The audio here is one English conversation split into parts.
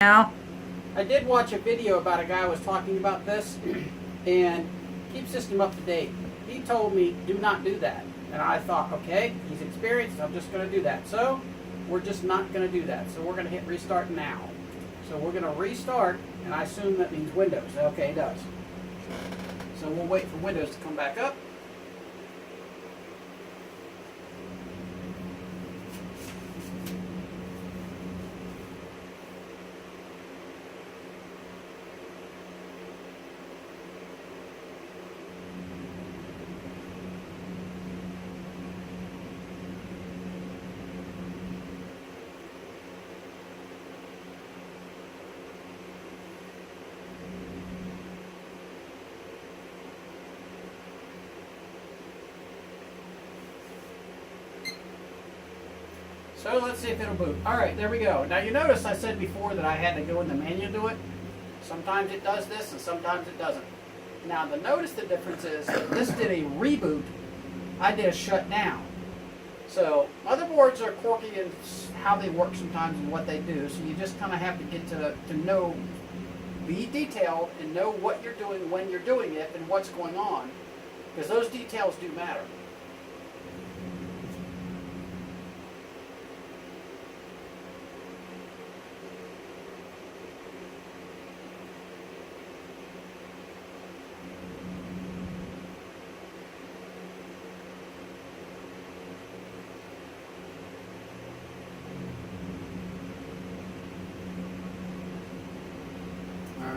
Now, I did watch a video about a guy who was talking about this and keep system up to date. He told me do not do that. And I thought, okay, he's experienced, I'm just going to do that. So we're just not going to do that. So we're going to hit restart now. So we're going to restart, and I assume that means Windows. Okay, it does. So we'll wait for Windows to come back up. So let's see if it'll boot. All right, there we go. Now you notice I said before that I had to go in the menu to do it. Sometimes it does this and sometimes it doesn't. Now notice the difference is that this did a reboot. I did a shutdown. So motherboards are quirky in how they work sometimes and what they do. So you just kind of have to get to know, be detailed and know what you're doing when you're doing it and what's going on. Because those details do matter.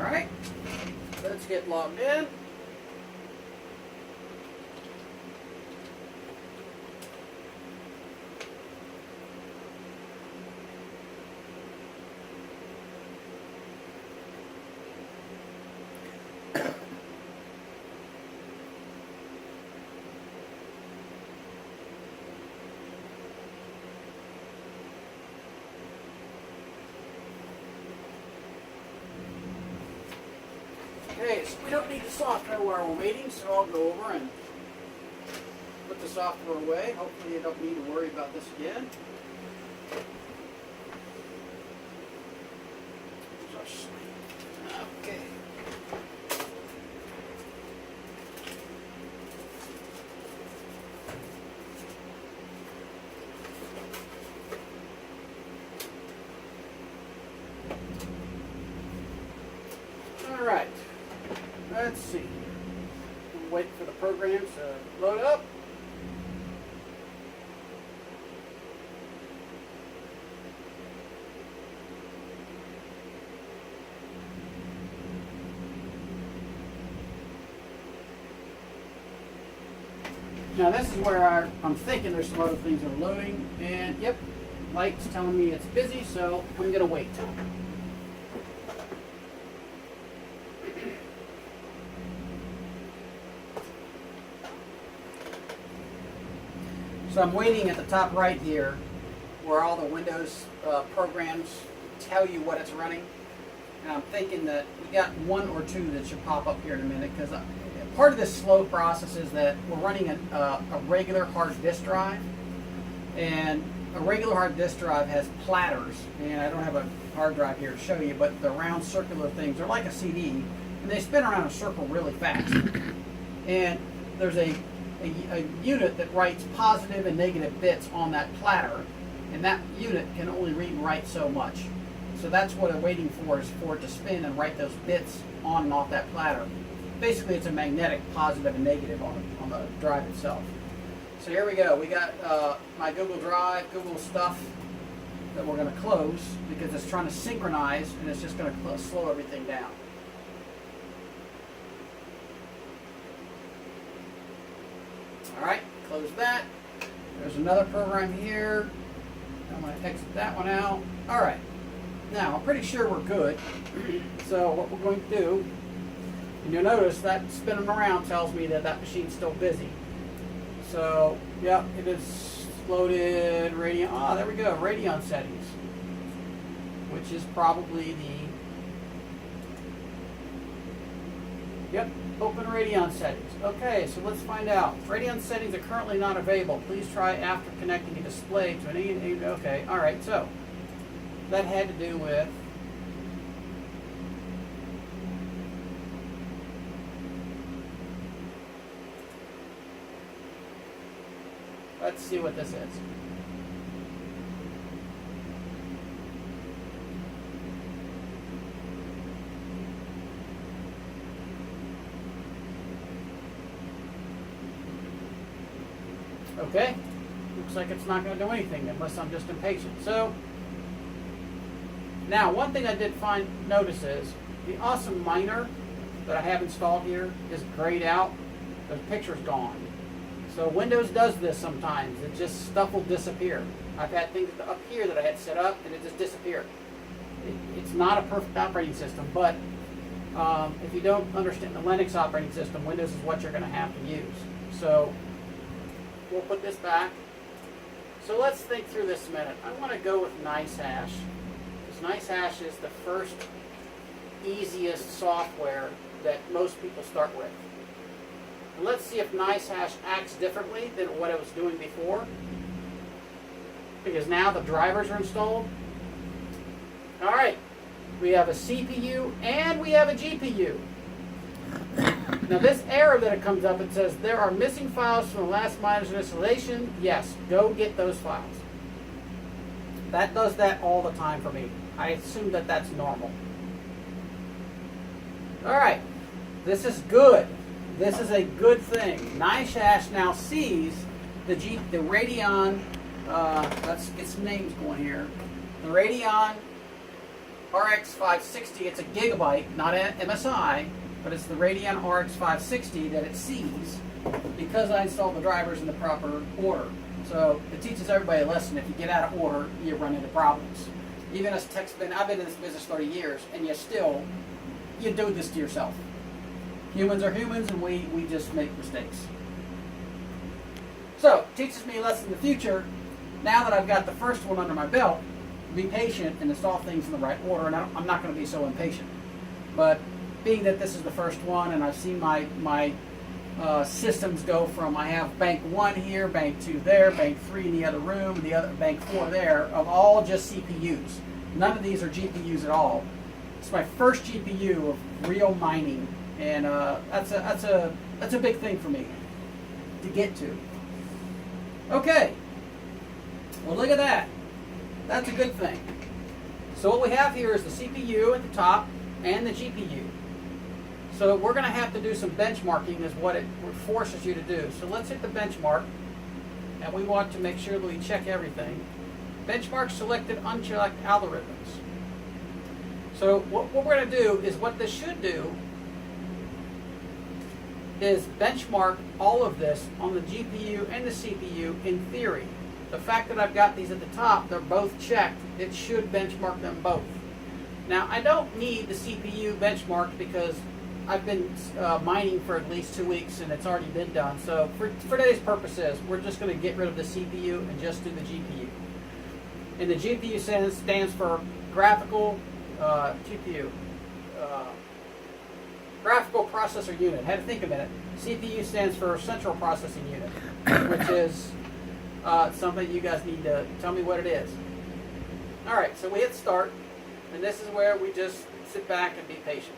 Alright, let's get logged in. Okay, so we don't need the software while we're waiting, so I'll go over and put the software away. Hopefully you don't need to worry about this again. Okay. All right. Let's see. We'll wait for the programs to load up. Now this is where I'm thinking there's some other things that are loading, and yep, light's telling me it's busy, so I'm gonna wait. So I'm waiting at the top right here where all the Windows programs tell you what it's running. And I'm thinking that we got one or two that should pop up here in a minute, because part of this slow process is that we're running a regular hard disk drive. And a regular hard disk drive has platters, and I don't have a hard drive here to show you, but the round circular things are like a CD, and they spin around a circle really fast. And there's a unit that writes positive and negative bits on that platter, and that unit can only read and write so much. So that's what I'm waiting for, is for it to spin and write those bits on and off that platter. Basically it's a magnetic positive and negative on the drive itself. So here we go. We got my Google Drive, Google stuff that we're going to close because it's trying to synchronize, and it's just going to slow everything down. Alright, close that. There's another program here. I'm going to exit that one out. Alright, now I'm pretty sure we're good. So what we're going to do, and you'll notice that spinning around tells me that that machine's still busy. So, yep, it is loaded Radeon. Ah, there we go, Radeon settings, which is probably the Yep, open Radeon settings. Okay, so let's find out. Radeon settings are currently not available. Please try after connecting a display to an okay, alright, so that had to do with Let's see what this is. Okay, looks like it's not going to do anything unless I'm just impatient. So, now one thing I did notice is the Awesome Miner that I have installed here is grayed out. The picture's gone. So Windows does this sometimes. It just, stuff will disappear. I've had things up here that I had set up and it just disappeared. It's not a perfect operating system, but if you don't understand the Linux operating system, Windows is what you're going to have to use. So we'll put this back. So let's think through this a minute. I want to go with NiceHash, because NiceHash is the first easiest software that most people start with. And let's see if NiceHash acts differently than what it was doing before, because now the drivers are installed. All right, we have a CPU and we have a GPU. Now this error that it comes up, it says there are missing files from the last miner's installation. Yes, go get those files. That does that all the time for me. I assume that that's normal. All right, this is good. This is a good thing. NiceHash now sees the Radeon, let's get some names going here. The Radeon RX 560, it's a gigabyte, not an MSI, but it's the Radeon RX 560 that it sees because I installed the drivers in the proper order. So it teaches everybody a lesson. If you get out of order, you run into problems. Even as I've been in this business 30 years, and you do this to yourself. Humans are humans, and we just make mistakes. So, it teaches me a lesson in the future. Now that I've got the first one under my belt, be patient and install things in the right order, and I'm not going to be so impatient. But being that this is the first one, and I've seen my systems go from, I have bank 1 here, bank 2 there, bank 3 in the other room, the other bank 4 there, of all just CPUs. None of these are GPUs at all. It's my first GPU of real mining, and that's a big thing for me to get to. Okay, well look at that. That's a good thing. So what we have here is the CPU at the top and the GPU. So we're going to have to do some benchmarking is what it forces you to do. So let's hit the benchmark, and we want to make sure that we check everything. Benchmark selected, unchecked algorithms. So what we're going to do is what this should do is benchmark all of this on the GPU and the CPU in theory. The fact that I've got these at the top, they're both checked, it should benchmark them both. Now, I don't need the CPU benchmarked because I've been mining for at least 2 weeks and it's already been done. So for today's purposes, we're just going to get rid of the CPU and just do the GPU. And the GPU stands for graphical graphical processor unit. Had to think a minute. CPU stands for central processing unit, which is something you guys need to tell me what it is. All right, so we hit start, and this is where we just sit back and be patient.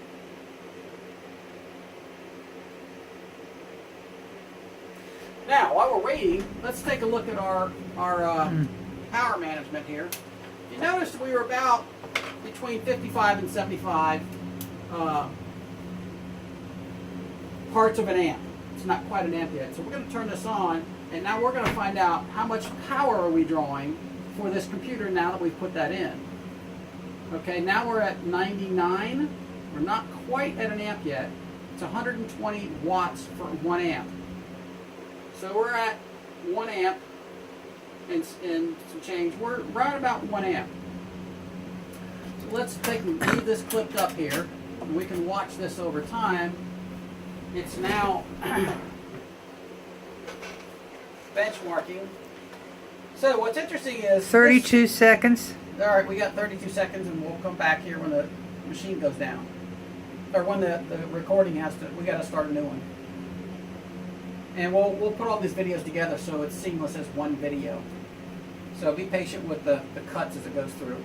Now, while we're waiting, let's take a look at our power management here. You noticed we were about between 55 and 75 parts of an amp. It's not quite an amp yet. So we're going to turn this on, and now we're going to find out how much power are we drawing for this computer now that we've put that in. Okay, now we're at 99. We're not quite at an amp yet. It's 120 watts for 1 amp. So we're at 1 amp and some change. We're right about 1 amp. So let's leave this clipped up here, and we can watch this over time. It's now benchmarking. So what's interesting is 32 seconds. All right, we got 32 seconds, and we'll come back here when the machine goes down, or when the recording has to. We got to start a new one, and we'll put all these videos together so it's seamless as one video. So be patient with the cuts as it goes through.